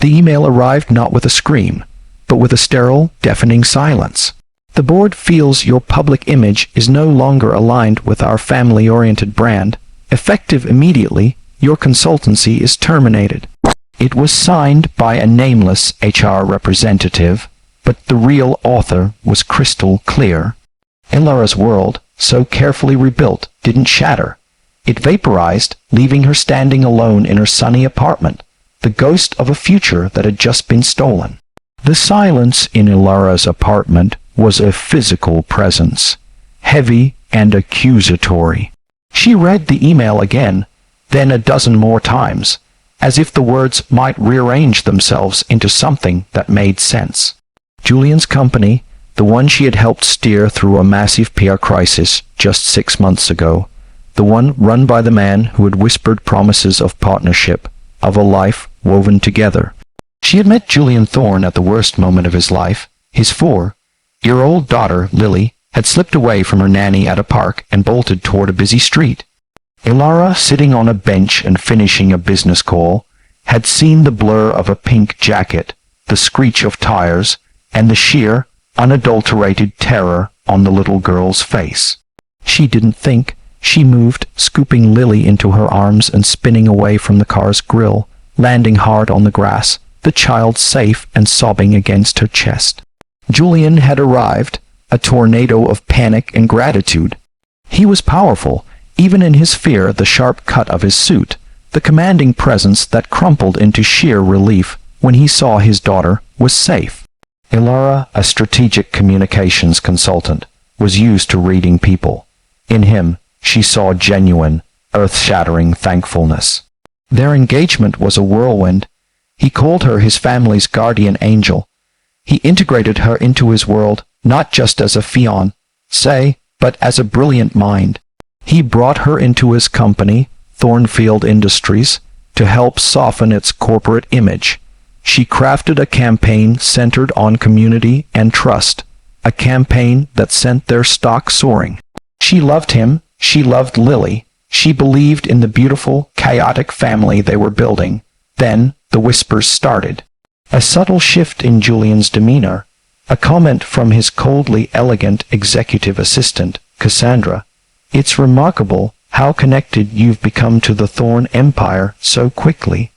The email arrived not with a scream, but with a sterile, deafening silence. The board feels your public image is no longer aligned with our family-oriented brand. Effective immediately, your consultancy is terminated. It was signed by a nameless HR representative, but the real author was crystal clear. Ilara's world, so carefully rebuilt, didn't shatter. It vaporized, leaving her standing alone in her sunny apartment, the ghost of a future that had just been stolen. The silence in Ilara's apartment was a physical presence, heavy and accusatory. She read the email again, then a dozen more times, as if the words might rearrange themselves into something that made sense. Julian's company, the one she had helped steer through a massive PR crisis just 6 months ago, the one run by the man who had whispered promises of partnership, of a life woven together. She had met Julian Thorne at the worst moment of his life. His 4-year-old daughter, Lily, had slipped away from her nanny at a park and bolted toward a busy street. Ilara, sitting on a bench and finishing a business call, had seen the blur of a pink jacket, the screech of tires, and the sheer, unadulterated terror on the little girl's face. She didn't think. She moved, scooping Lily into her arms and spinning away from the car's grill, landing hard on the grass, the child safe and sobbing against her chest. Julian had arrived, a tornado of panic and gratitude. He was powerful, even in his fear, the sharp cut of his suit, the commanding presence that crumpled into sheer relief when he saw his daughter was safe. Ilara, a strategic communications consultant, was used to reading people. In him, she saw genuine, earth-shattering thankfulness. Their engagement was a whirlwind. He called her his family's guardian angel. He integrated her into his world, not just as a fiancée, but as a brilliant mind. He brought her into his company, Thornfield Industries, to help soften its corporate image. She crafted a campaign centered on community and trust, a campaign that sent their stock soaring. She loved him, she loved Lily, she believed in the beautiful, chaotic family they were building. Then, the whispers started. A subtle shift in Julian's demeanor, a comment from his coldly elegant executive assistant, Cassandra. "It's remarkable how connected you've become to the Thorne Empire so quickly."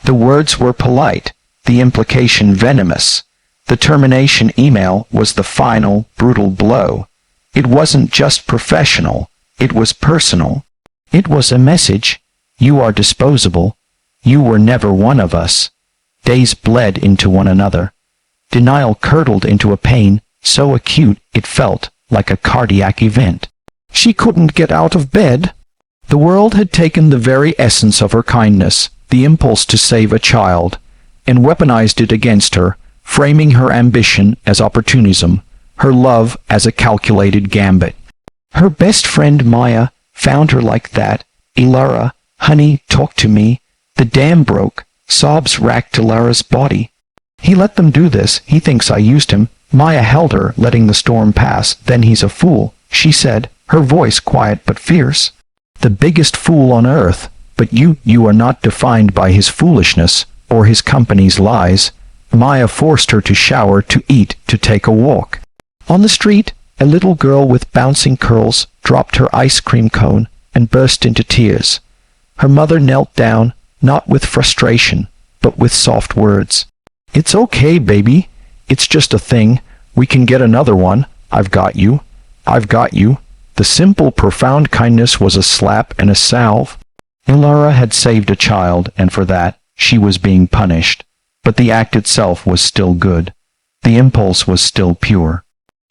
The words were polite, the implication venomous. The termination email was the final, brutal blow. It wasn't just professional, it was personal. It was a message: you are disposable. You were never one of us. Days bled into one another. Denial curdled into a pain so acute it felt like a cardiac event. She couldn't get out of bed. The world had taken the very essence of her kindness, the impulse to save a child, and weaponized it against her, framing her ambition as opportunism, her love as a calculated gambit. Her best friend Maya found her like that. "Ilara, honey, talk to me." The dam broke. Sobs racked Ilara's body. "He let them do this. He thinks I used him." Maya held her, letting the storm pass. "Then he's a fool," she said, her voice quiet but fierce. "The biggest fool on earth. But you are not defined by his foolishness or his company's lies." Maya forced her to shower, to eat, to take a walk. On the street, a little girl with bouncing curls dropped her ice cream cone and burst into tears. Her mother knelt down, not with frustration, but with soft words. "It's okay, baby. It's just a thing. We can get another one. I've got you. I've got you." The simple, profound kindness was a slap and a salve. Ilara had saved a child, and for that, she was being punished. But the act itself was still good. The impulse was still pure.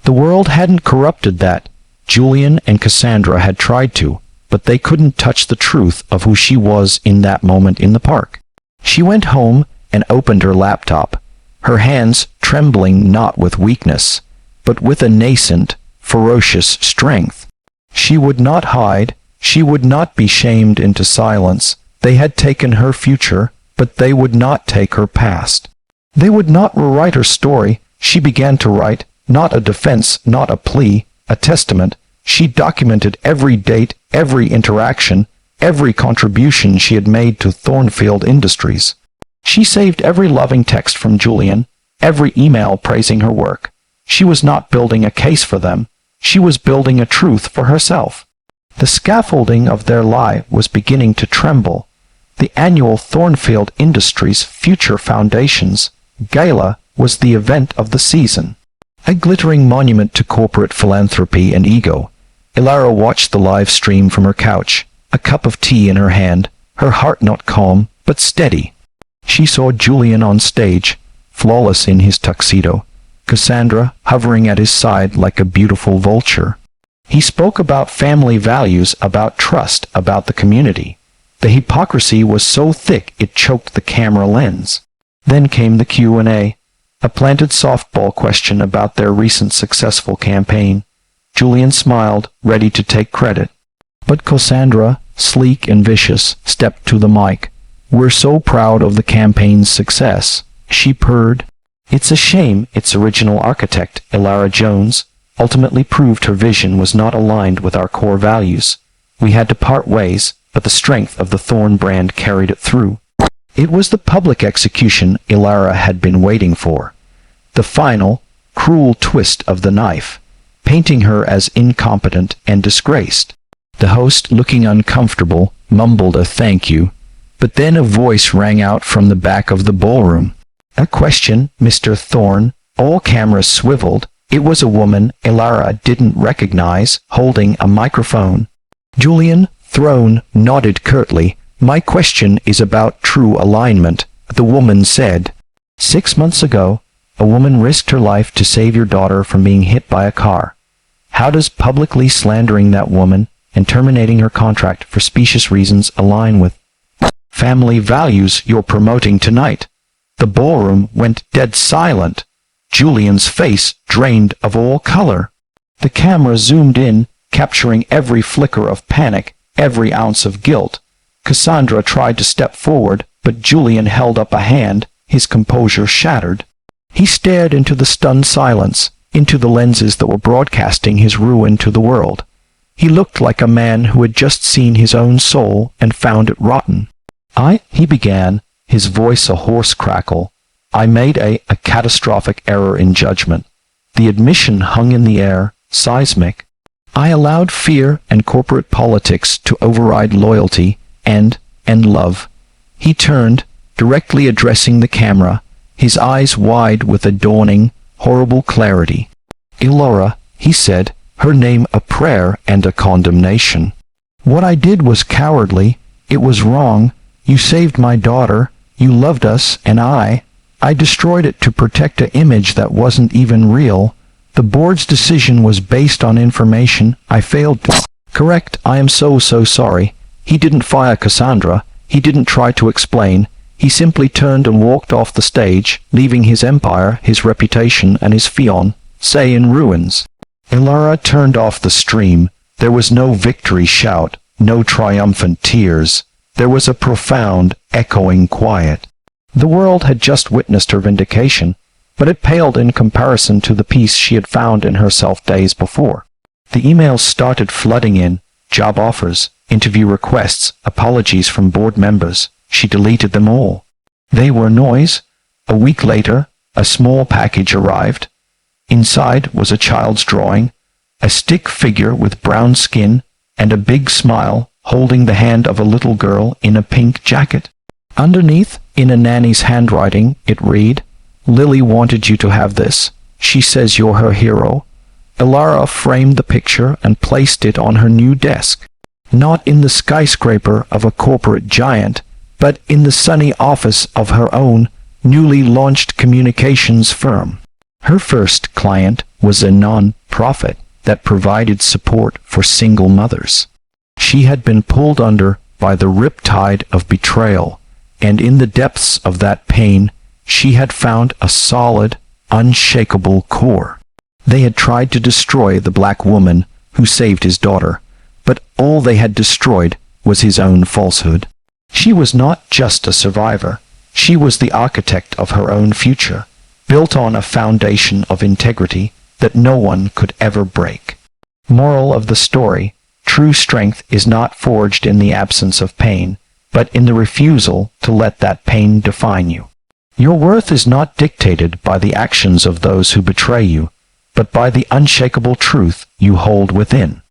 The world hadn't corrupted that. Julian and Cassandra had tried to, but they couldn't touch the truth of who she was in that moment in the park. She went home and opened her laptop, her hands trembling not with weakness, but with a nascent, ferocious strength. She would not hide, she would not be shamed into silence. They had taken her future, but they would not take her past. They would not rewrite her story. She began to write, not a defense, not a plea, a testament. She documented every date, every interaction, every contribution she had made to Thornfield Industries. She saved every loving text from Julian, every email praising her work. She was not building a case for them. She was building a truth for herself. The scaffolding of their lie was beginning to tremble. The annual Thornfield Industries Future Foundations Gala was the event of the season. A glittering monument to corporate philanthropy and ego. Ilara watched the live stream from her couch, a cup of tea in her hand, her heart not calm, but steady. She saw Julian on stage, flawless in his tuxedo, Cassandra hovering at his side like a beautiful vulture. He spoke about family values, about trust, about the community. The hypocrisy was so thick it choked the camera lens. Then came the Q&A, a planted softball question about their recent successful campaign. Julian smiled, ready to take credit. But Cassandra, sleek and vicious, stepped to the mic. "We're so proud of the campaign's success," she purred. "It's a shame its original architect, Ilara Jones, ultimately proved her vision was not aligned with our core values. We had to part ways, but the strength of the Thorn brand carried it through." It was the public execution Ilara had been waiting for. The final, cruel twist of the knife, painting her as incompetent and disgraced. The host, looking uncomfortable, mumbled a thank you, but then a voice rang out from the back of the ballroom. "A question, Mr. Thorn." All cameras swiveled. It was a woman Ilara didn't recognize, holding a microphone. Julian, thrown, nodded curtly. "My question is about true alignment," the woman said. 6 months ago, a woman risked her life to save your daughter from being hit by a car. How does publicly slandering that woman and terminating her contract for specious reasons align with family values you're promoting tonight? The ballroom went dead silent. Julian's face drained of all color. The camera zoomed in, capturing every flicker of panic, every ounce of guilt. Cassandra tried to step forward, but Julian held up a hand, his composure shattered. He stared into the stunned silence, into the lenses that were broadcasting his ruin to the world. He looked like a man who had just seen his own soul and found it rotten. He began, his voice a hoarse crackle. "I made a catastrophic error in judgment." The admission hung in the air, seismic. "I allowed fear and corporate politics to override loyalty and love." He turned, directly addressing the camera, his eyes wide with a dawning, horrible clarity. "Ilara," he said, her name a prayer and a condemnation. "What I did was cowardly. It was wrong. You saved my daughter. You loved us, and I destroyed it to protect an image that wasn't even real. The board's decision was based on information I failed to correct. I am so sorry." He didn't fire Cassandra. He didn't try to explain. He simply turned and walked off the stage, leaving his empire, his reputation, and his fiancé in ruins. Ilara turned off the stream. There was no victory shout, no triumphant tears. There was a profound, echoing quiet. The world had just witnessed her vindication, but it paled in comparison to the peace she had found in herself days before. The emails started flooding in, job offers, interview requests, apologies from board members. She deleted them all. They were noise. A week later, a small package arrived. Inside was a child's drawing, a stick figure with brown skin, and a big smile, holding the hand of a little girl in a pink jacket. Underneath, in a nanny's handwriting, it read, "Lily wanted you to have this. She says you're her hero." Ilara framed the picture and placed it on her new desk. Not in the skyscraper of a corporate giant, but in the sunny office of her own, newly launched communications firm. Her first client was a non-profit that provided support for single mothers. She had been pulled under by the riptide of betrayal, and in the depths of that pain, she had found a solid, unshakable core. They had tried to destroy the black woman who saved his daughter, but all they had destroyed was his own falsehood. She was not just a survivor. She was the architect of her own future, built on a foundation of integrity that no one could ever break. Moral of the story: true strength is not forged in the absence of pain, but in the refusal to let that pain define you. Your worth is not dictated by the actions of those who betray you, but by the unshakable truth you hold within.